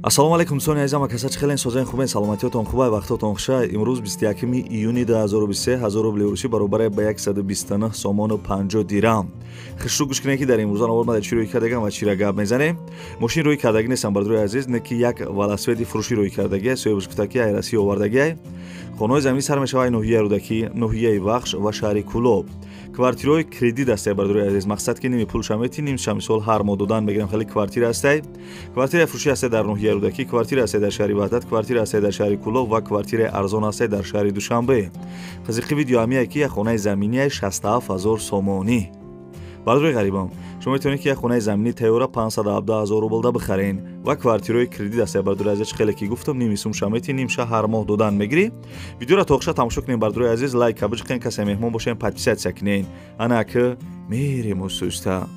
Ассалому алайкум дӯстони азизам, акаса чӣ хелен созаи хубен, саломатиётон хубай, вақтотон хуша. Имрӯз 21 июни 2023 1000 рубли урусӣ баробар ба 129 сомону 50 дирам. Хушрӯ гӯш кунед ки дар имрӯзан овармада чӣ рӯй кардагам ва чира гап мезанем. Мошин рӯй кардагӣ нестам бардуи азиз, не ки як велосипеди фурӯшӣ рӯй кардагӣ, соёбушкутакӣ айрасӣ овардагӣ. Хонаҳои заминӣ сар мешавад ноҳияи Рӯдакӣ, ноҳияи Вахш ва шаҳри Кӯлоб. Квартираҳои кредит астаи бардуи азиз, мақсад ки ними пулша метиним, мисол ҳар моҳ додан мегирам хеле квартира астаи. Квартираи фурӯшӣ астаи дар ноҳияи Рӯдакӣ, квартира астаи дар шаҳри Ваҳдат, квартира астаи дар шаҳри Кӯлоб ва квартираи арзон астаи дар шаҳри Душанбе. Хизиқи видео ҳамияе ки як хонаи заминии 67000 сомонӣ. Бардуи ғарибам, шумо метавонед ки як хонаи заминии тайёра 517000 рублда бихарен ва квартираҳои кредит астаи бардуи азиз хеле ки гуфтам ними сумша метиним, ша ҳар моҳ додан мегирӣ. Видеоро то охша тамошо кунем бардуи азиз, лайк кабиҷқен, касе меҳмон бошем, подписатсия кунен. Ана ки мерем усуста.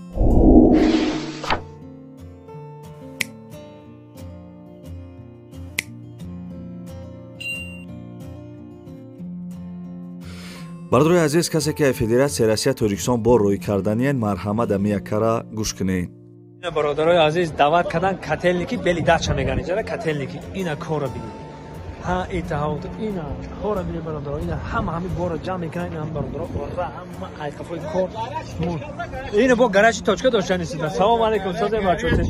бардуи азиз, касе ки Федератсияи Россия Тоҷикистон бо рӯй карданиян марҳамат амиякара гӯш кунед. ина бародарои азиз даъват кардан котелники бели дача меган иҷара котелники ина кора бинед. ҳа итаҳот ина кора бинед бародаро, ина ҳама бора ҷамъ мекунад, ина бародаро ора ҳама айқафои кор. ина бо гаражи точка доштанисида. Салом алейкум созем бачоте.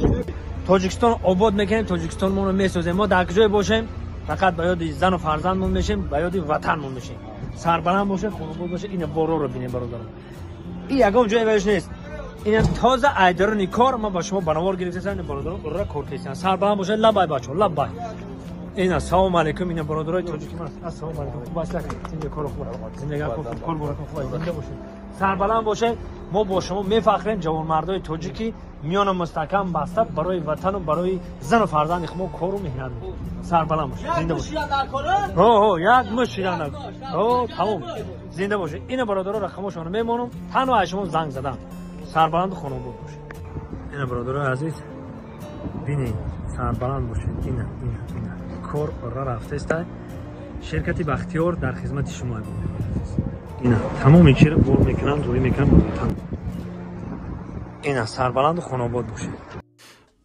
Тоҷикистон обод мекунем, Тоҷикистонмонро месозем. мо дар ҷое бошем, фақат ба ёди зану фарзандмон мешем, ба ёди ватанмон мешем. Сарбаланд боше, хонобод боше, ина бороро бинем бародаро. И ягон ҷое веш нест. ина тоза айдарони кор ма ба шумо банавор гирифтам, ина бародаро ора кор кесам. Сарбаланд боше, лабай бачо, лабай. ина салом алейкум, ина бародарои Тоҷикистон. Ассалому алейкум. Башлак, зинда кор хуб. Зиндагӣ кор бора хуб. Зинда боше. Сарбаланд боше, мо бо шумо мефахрем ҷавонмардои тоҷики миёна мустаҳкам баста барои ватану барои зану фарзанди хумо кору меҳнат мекунед. Сарбаланд боше, зинда боше. О, як мушира накун. О, тамом. Зинда боше. ина бародароро хамошона мемонам, танҳо аз шумо занг задам. Сарбаланду хонобод боше. ина бародарои азиз, бинед, сарбаланд боше. ина кор ора рафтеста. ширкати Бахтиёр дар хизмати шумо аст. ина тамоми чиро бор мекунам, ҷоӣ мекунам. ина сарбаланду хонобод боше.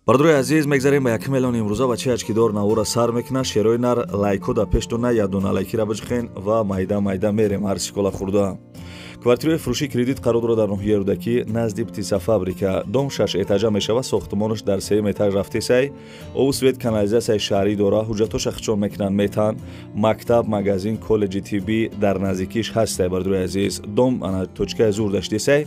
бардуи азиз, мегзарем ба 1 миллион имрӯза ва чи ачкидор навора сар мекунад. Шерои нар лайкода пештона ядона лайкира биҷхен ва майда мерем арсикола хурда. квартираи фурӯшии кредит қарор дорад дар ноҳияи Рӯдакӣ назди птисафабрика. Дом 6 этажа мешавад, сохтмонаш дар 3 этаж рафтесай. обу свет канализасияи шаҳрӣ дора, ҳуҷҷатоша хичон мекунанд метан. Мактаб, магазин, коллеҷи тиббӣ дар наздикиш ҳастай бардуи азиз. Дом ана точкаи зур даштесай.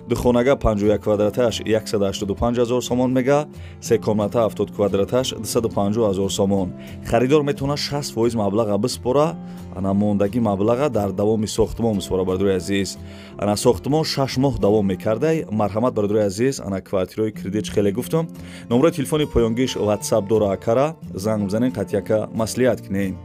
Духонага 51 квадраташ 185000 сомон мега, 3 комната 70 квадраташ 250000 сомон. харидор метавонад 60% маблаға биспора, ана мондагӣ маблаға дар давоми сохтмон биспора бардуи азиз. ана сохтмон 6 моҳ давом мекардай. марҳамат бардуи азиз, ана квартираҳои кредит хеле гуфтам. номерои телефони поёнгиш WhatsApp дора акара, занг бизанен қатъяка маслиҳат кунен.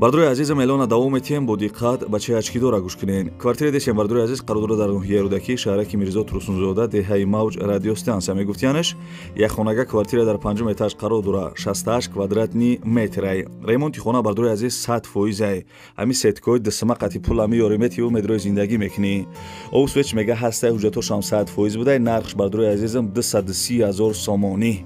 бардуи азизам, эълона давом метиҳем, бо диққат ба чиачкидора гӯш кунен. квартира дестем бардуи азиз қарор дорад дар ноҳияи Рӯдакӣ, шаҳраки Мирзо Турсунзода, деҳаи Мавҷ радиостансия мегуфтиянаш. як хонага квартира дар 5 этаж қарор дора, 68 квадратни метрай. ремонти хона бардуи азиз 100%. ҳами сеткои дисма қати пула миёри метиву медрои зиндагӣ мекунӣ. обу свеч мега ҳастай, ҳуҷҷатошам 100% будай. нархш бардуи азизам 230000 сомонӣ.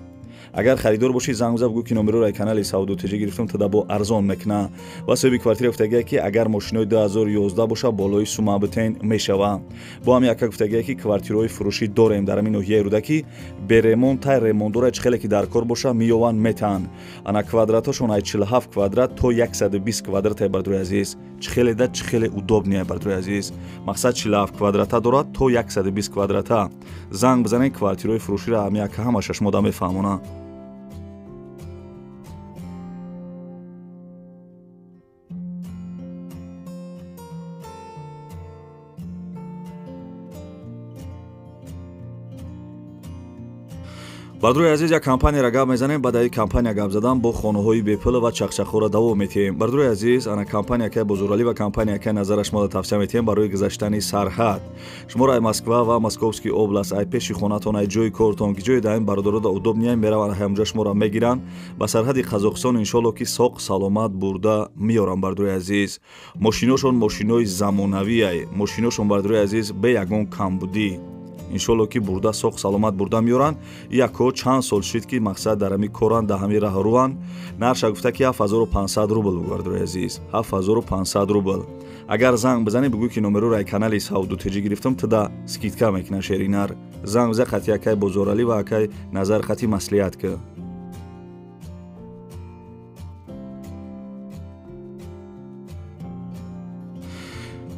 агар харидор бошӣ, занг бизан бигӯ ки номерои канали саудотиҷӣ гирифтам, тада бо арзон мекуна. ва соҳиби квартира гуфтагие ки агар мошинои 2011 боша, болои сума битен мешава. бо ҳами ака гуфтагие ки квартираҳои фурӯшӣ дорем дар ҳамин ноҳияи Рӯдакӣ, беремонт тай ремонтдора чхеле ки дар кор боша миёван метан. ана квадраташон ай 47 квадрат то 120 квадрат ай бардуи азиз. чхеле да чхеле удобни ай бардуи азиз. мақсад 47 квадрата дорад то 120 квадрата. занг бизанен квартираҳои фурӯширо ҳами ака ҳамашаш мода мефаҳмона. бардруи азиз як компанияро гап мезанем баъд ин компания гап задан бо хонаҳои бепул ва чақчақҳоро давом метиҳем. бардруи азиз ана компания ки бузургӣ ва компания ки назараш моро тавсия метиҳем барои гузаштани сарҳад шуморо ай Москва ва Московский област ай пеши хонатон ай ҷои кортон ки ҷои даим бародарода удобния мераванд ҳамҷо шуморо мегиранд ба сарҳади Қазоқистон иншоалло ки соқ саломат бурда миёрам. бардруи азиз мошиношон мошинои замонавие мошиношон бардруи азиз бе ягон камбудӣ иншоалло ки бурда соқ саломат бурда миёранд. яко чанд сол шид ки мақсад дар ҳамин коранд дар ҳамин раҳрӯанд. нарша гуфта ки 7500 рубл бардруи азиз 7500 рубл. агар занг бизанӣ бигӯ ки номеруро канали сауду теҷӣ гирифтам туда скидка мекунад шеринар занг биза қати якай бозоралӣ ва якай назар қати маслиҳат ки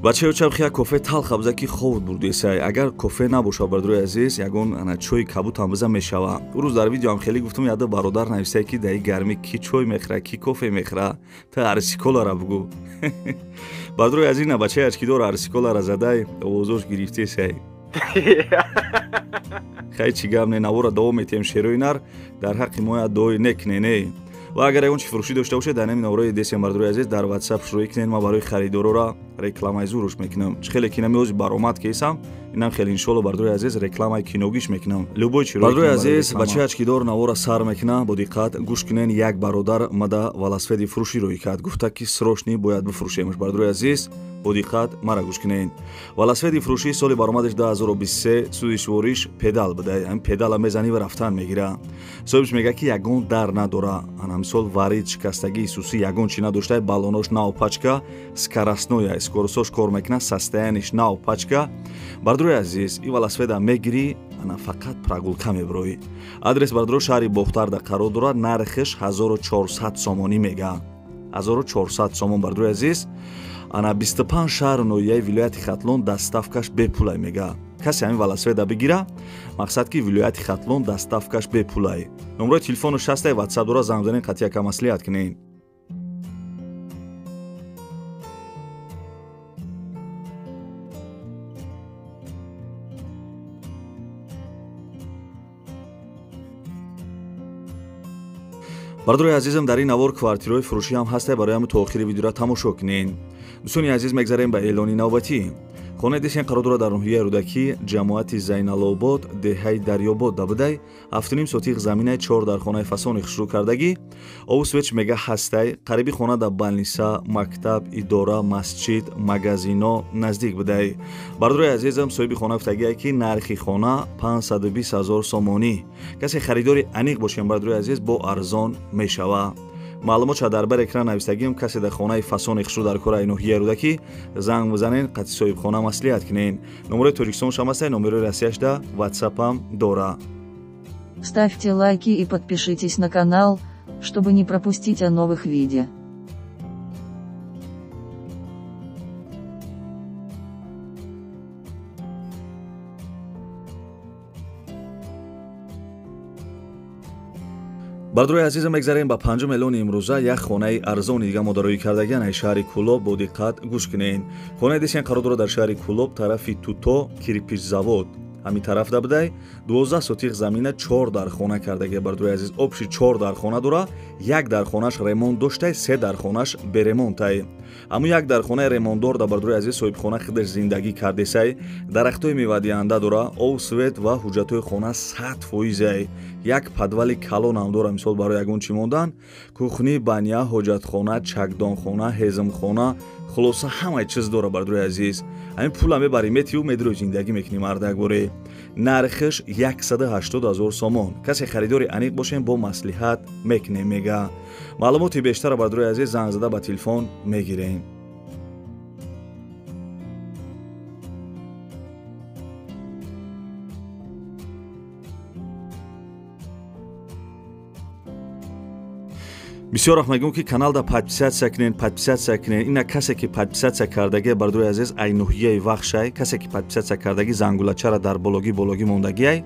бачаё чабхия кофе талха биза ки ховд бурдесай агар кофе набоша бардруи азиз ягон ана чой кабутам биза мешава. рӯз дар видеоам хеле гуфтам яда бародар нависай ки даи гармӣ ки чой мехӯра ки кофе мехӯра та арсиколара бигӯ бардруи азиз на бачаи ачкидор арсиколара задай овозош гирифтесай хай чӣ гап не навора давом метиҳем шерои нар дар ҳаққи моя дой некунене ва агар ягон чи фурӯшӣ дошта бошед дар намин номерои десем бардруи азиз дар WhatsApp шурӯъ кунед. ман барои харидорора рекламаи зуруш мекунам. чӣ хеле ки намиёзи баромад кесам инам хеле иншоалло бардруи азиз рекламаи киногиш мекунам. любой чиро бардруи азиз бачаи ачкидор навора сар мекуна бо диққат гӯш кунен. як бародар мада велосипеди фурӯши рӯй кард гуфта ки срочни бояд бифурӯшемш. бардруи азиз бо диққат мара гӯш кунен. велосипеди фурӯшӣ соли баромадаш 2023 судиш вориш педал будай ҳамин педала мезани ва рафтан мегира. соҳибш мега ки ягон дар надора ана мисол варид шикастагии сусӣ ягон чи надоштай балонош наопачка скоростное скоростош кор мекуна состояниш наопачка. бардруи азиз ин велосипеда мегирӣ ана фақат прогулка мебароӣ. адрес бардро шаҳри бохтарда қарор дорад. нархиш 1400 сомонӣ мега 1400 сомон. бардруи азиз ана 25 шаҳр ноҳияи вилояти Хатлон дастафкаш бепулай мега. касе ҳамин велосипеда бигира мақсад ки вилояти Хатлон дастафкаш бепулай. номерои телефону шастай WhatsApp дора занг занен қати яка маслиҳат кунен. бардруи азизам дар ин навор квартираҳои фурӯшӣ ҳам ҳастай барои ҳамин то охири видеоро тамошо кунен. дӯстони азиз мегзарем ба эълони навбатӣ. хонаи десен қарор дорад дар ноҳияи рӯдакӣ ҷамоати зайналобод деҳаи дарёбод дабудай 7.5 сотиқ заминаи 4 дар хонаи фасони хушрӯ кардагӣ овусвеч мега ҳастай қариби хона дар балниса мактаб идора масҷид магазино наздик будай. бардруи азизам соҳиби хона гуфтагие ки нархи хона 520 000 сомонӣ. касе харидори аниқ бошем бардруи азиз бо арзон мешава. маълумотша дар бар экран навистагием. касе дар хонаи фасони хушрӯ дар кораи ноҳияи рӯдакӣ занг бизанен қати соҳибхона маслиҳат кунен. номерои тоҷикистоншам ҳастай номерои россияшда WhatsApp-ам дора. Ставьте лайки и подпишитесь на канал, чтобы не пропустить о новых видео. бардруи азизам мегзарем ба 5 миллиони имрӯза як хонаи арзони дига модароӣ кардагиан ай шаҳри Кӯлоб бо диққат гӯш кунен. хонаи десен қарор дорад дар шаҳри Кӯлоб тарафи Туто кирпичзавод ҳамин тараф дабудай 12 сотиқ замина 4 дар хона кардагия. бардруи азиз обши 4 дар хона дора. як дар хонаш ремонт доштай 3 дар хонаш беремонтай. аммо як дар хонаи ремонтдор да бардруи азиз соҳибхона худаш зиндагӣ кардесай. дарахтои мевадиҳанда дора. ов свет ва ҳуҷҷатҳои хона 100%. як подвали калон ҳам дора мисол барои ягон чӣ мондан. кухни баня ҳоҷатхона чакдонхона ҳезмхона хулоса ҳамаи чиз дора бардруи азиз. ҳамин пула мебарӣ метиву медрои зиндагӣ мекунӣ мардакборе. нархиш 180 000 сомон. касе харидори аниқ бошем бо маслиҳат мекунем мега. маълумоти бештара бардруи азиз занг зада ба телефон мегирем. бисёр вақт мегӯям ки каналда подписатсия кунен. ина касе ки подписатсия кардагия бардруи азиз ай ноҳияи вахшай. касе ки подписатсия кардагӣ зангулачара дар бологӣ мондагиай.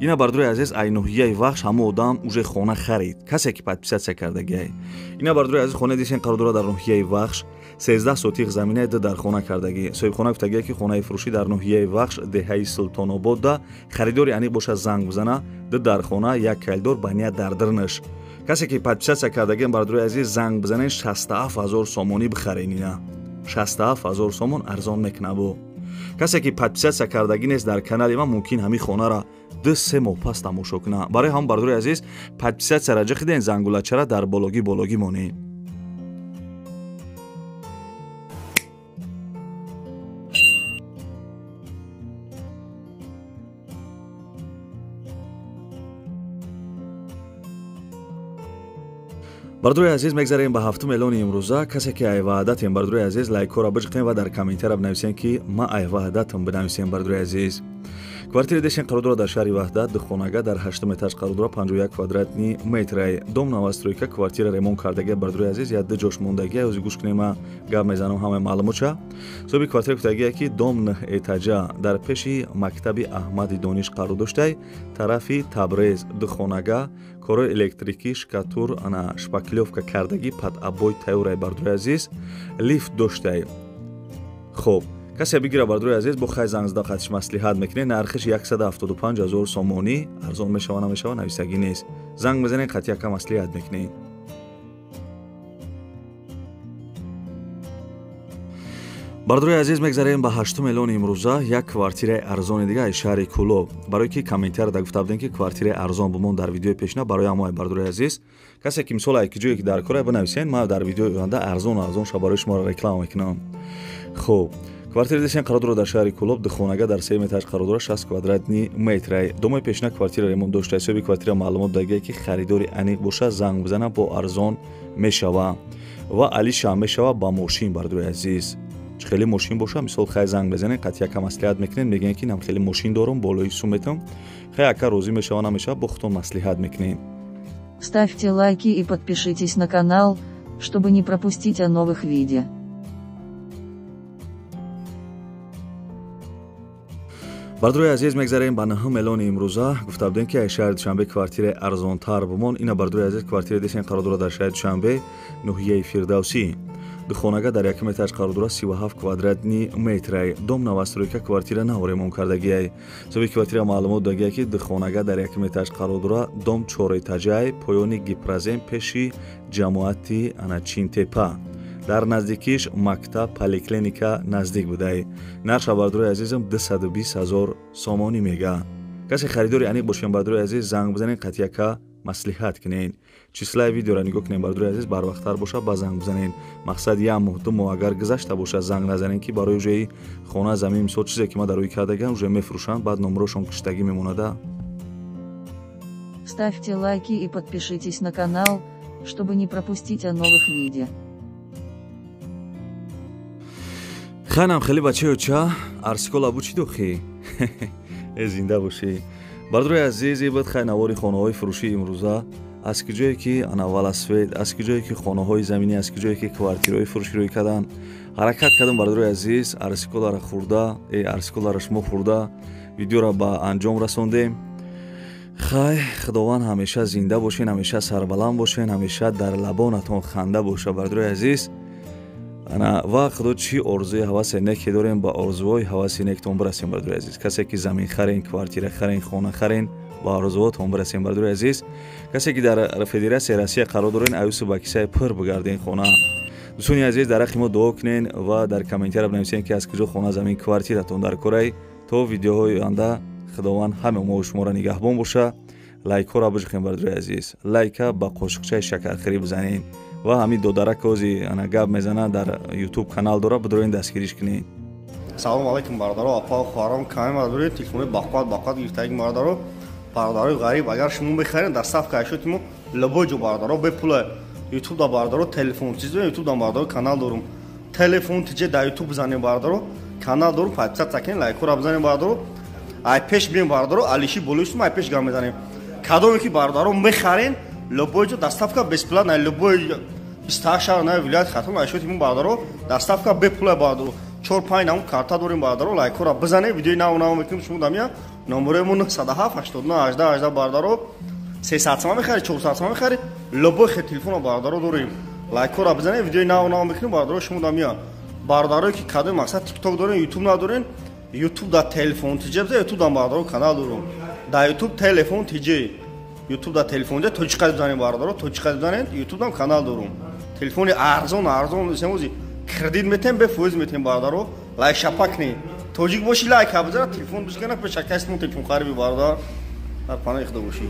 ина бардруи азиз ай ноҳияи вахш ҳамон одам уже хона харид. касе ки подписатсия кардагиай. ина бардруи азиз хонаи десен қарор дорад дар ноҳияи вахш 13 сотиқ заминаи ду дар хона кардагӣ. соҳибхона гуфтагие ки хонаи фурӯшӣ дар ноҳияи Вахш деҳаи Султонободда харидори аниқ боша занг бизана ду дар хона як калдор ба ния дар дирнаш. касе ки подписатсия кардагем бардурои азиз занг бизанен 67000 сомонӣ бихарен. ина 67000 сомон арзон мекунабу. касе ки подписатсия кардаги нест дар канали ман мумкин ҳамин хонара 2-3 моҳ пас тамошо куна. барои ҳам бардурои азиз подписатсияра ҷихиден зангулачара дар бологӣ монед. бардурои азиз мегзарем ба ҳафтум эълони имрӯза. касе ки айваъдатем бардурои азиз лайкора биҷиқем ва дар комментара бинависем ки ма айваъдатам бинависем бардурои азиз. квартира дешен қарордора дар шаҳри Ваҳдат духонага дар 8 этаж қарордора 51 квадратни метрай. дом новостройка квартира ремонт кардагия бардурои азиз я ду ҷош мондагия ози гӯш кунема гап мезанам ҳамаи маълумотша. соҳиби квартира гуфтагия ки дом 9 этажа дар пеши мактаби Аҳмади Дониш қарор доштай, тарафи Табрез духонага корои электрикӣ шкатур ана шпаклёвка кардагӣ пад аббои тайёрай бардурои азиз лифт доштай. хоб касе бигира бардурои азиз бо хай занг зада қатиш маслиҳат мекунед. нархиш 175000 сомонӣ арзон мешава намешава нависагӣ нест. занг мезанед қатъи яка маслиҳат мекунед. бардурои азиз мегзарем ба 8 эълони имрӯза як квартираи арзони дига аз шаҳри Кӯлоб. барое ки комментарда гуфта будем ки квартираи арзон бумон дар видеои пешна барои ҳамаи бардурои азиз касе ки мисол ки ҷое ки дар кора бинависен ма дар видеои оянда арзон ша барои шумо реклама мекунам. хуб квартира дешен қарор дорад дар шаҳри Кӯлоб духонага дар 3 этаж қарор дорад 60 квадратни метрай. домои пешна квартира ремонт дошта. соҳиби квартира маълумот дагия ки харидори аниқ боша занг бизана бо арзон мешава ва алиша мешава ба мошин бардурои азиз. хеле мошин боша мисол хай занг бизанед қатъи яка маслиҳат мекунед мегӯяд ки нам хеле мошин дорам болои суметам хай яка розӣ мешава намешава бо худтон маслиҳат мекунед. Ставьте лайки и подпишитесь на канал, чтобы не пропустить о новых видео. бардурои азиз мегзарем ба 9 эълони имрӯза. гуфта будем ки аз шаҳри Душанбе квартираи арзонтар бумон. ина бардурои азиз квартира дешен қарор дорад дар шаҳри Душанбе ноҳияи Фирдавсӣ духонага дар 1 этаж қарор дорад 37 квадратни метрай. дом новостройка квартира наво ремонт кардагиай. соҳиби квартира маълумот дагия ки духонага дар 1 этаж қарор дорад дом 4 этажаи поёни гипразем пеши ҷамоати ана Чинтепа дар наздикиш мактаб поликлиника наздик будай. нарша бардурои азизам 220000 сомонӣ мега. касе харидори аниқ бошем бардурои азиз занг бизанед қатъи яка маслиҳат кунед. числаи видеора нигоҳ кунед бардурои азиз барвақттар боша ба занг бизанед. мақсад 1 моҳ 2 моҳ агар гузашта боша занг назанед ки барои ӯжаи хона замин мисол чизе ки ма дар рӯи кардагам уже мефурӯшанд баъд номерошон киштагӣ мемонада. Ставьте лайки и подпишитесь на канал, чтобы не пропустить о новых видео. ханам хеле бачаёча арсикола бу чӣ дохӣ зинда бошӣ. бардурои азиз ибад хай навори хонаҳои фурӯшии имрӯза аз ки ҷое ки ана велосипед аз ки ҷое ки хонаҳои заминӣ аз ки ҷое ки квартираҳои фурӯшироӣ кардан ҳаракат кардам бардурои азиз арсиколара хӯрда арсиколара шумо хӯрда видеора ба анҷом расондем. хай худованд ҳамеша зинда бошен ҳамеша сарбаланд бошен ҳамеша дар лабонатон ханда боша бардурои азиз. ва худо чӣ орзуи ҳавасе неке дорем ба орзуҳои ҳаваси нектон бирасем бардурои азиз. касе ки замин харен квартира харен хона харен ба орзуҳотон бирасем бардурои азиз. касе ки дар федератсияи Россия қарор дорен аюсу ба кисаи пир бигарден хона. дӯстони азиз дар ҳаққи мо дуо кунен ва дар комментара бинависен ки аз куҷо хона замин квартиратон дар корай то видеоҳои оянда худованд ҳама мо шуморо нигаҳбон боша. лайкҳоро биҷиқем бардурои азиз. лайка ба қошиқчаи шакархӯрӣ бизанед ва ҳамин додарак ози ана гап мезана дар YouTube канал дора бидроен дастгириш кунед. салом алайкум бародаро апа хоҳарам ками мадури телефони бақват гирифтаги бародаро бародарои ғариб агар шумо мехаред дар саф кайшотимо лабоҷо бародаро бе пула YouTube да бародаро телефон чизо YouTube да бародаро канал дорум телефон тиҷе да YouTube бизанем бародаро канал дорум подписатсия кунед лайкора бизанем бародаро ай пеш бием бародаро алиши болишум ай пеш гам мезанем кадоме ки бародаро мехарен лабоҷо доставка бесплатна лабой 28 шаҳр на вилоят хатон айшотимо бародаро доставка бе пула бародаро 4-5 нам карта дорим бародаро лайкора бизанед видеои наво мекунем шумо дамя номеремо 907 89 18 18 бародаро 300 сомон мехари 400 сомон мехари лобой хе телефона бародаро дорим лайкора бизанед, видеои нав мекунед, бародаро шумо да мия бародарое ки кадои мақсад тикток дорен, ютуб надорен, ютуб да телефон тиҷа биза, ютуб да бародаро канал дорум. Да ютуб телефон тиҷа, ютуб да телефон тиҷа, точиқа бизанед бародаро, точиқа бизанед, ютуб дам канал дорум. Телефони арзон семози кредит метем, бе фоиз метем бародаро, лайк шапак не. Тоҷик боши лайк бизара, телефон бизгана пешакасмон телефон хариби бардар. Дар панаҳ ихда боши.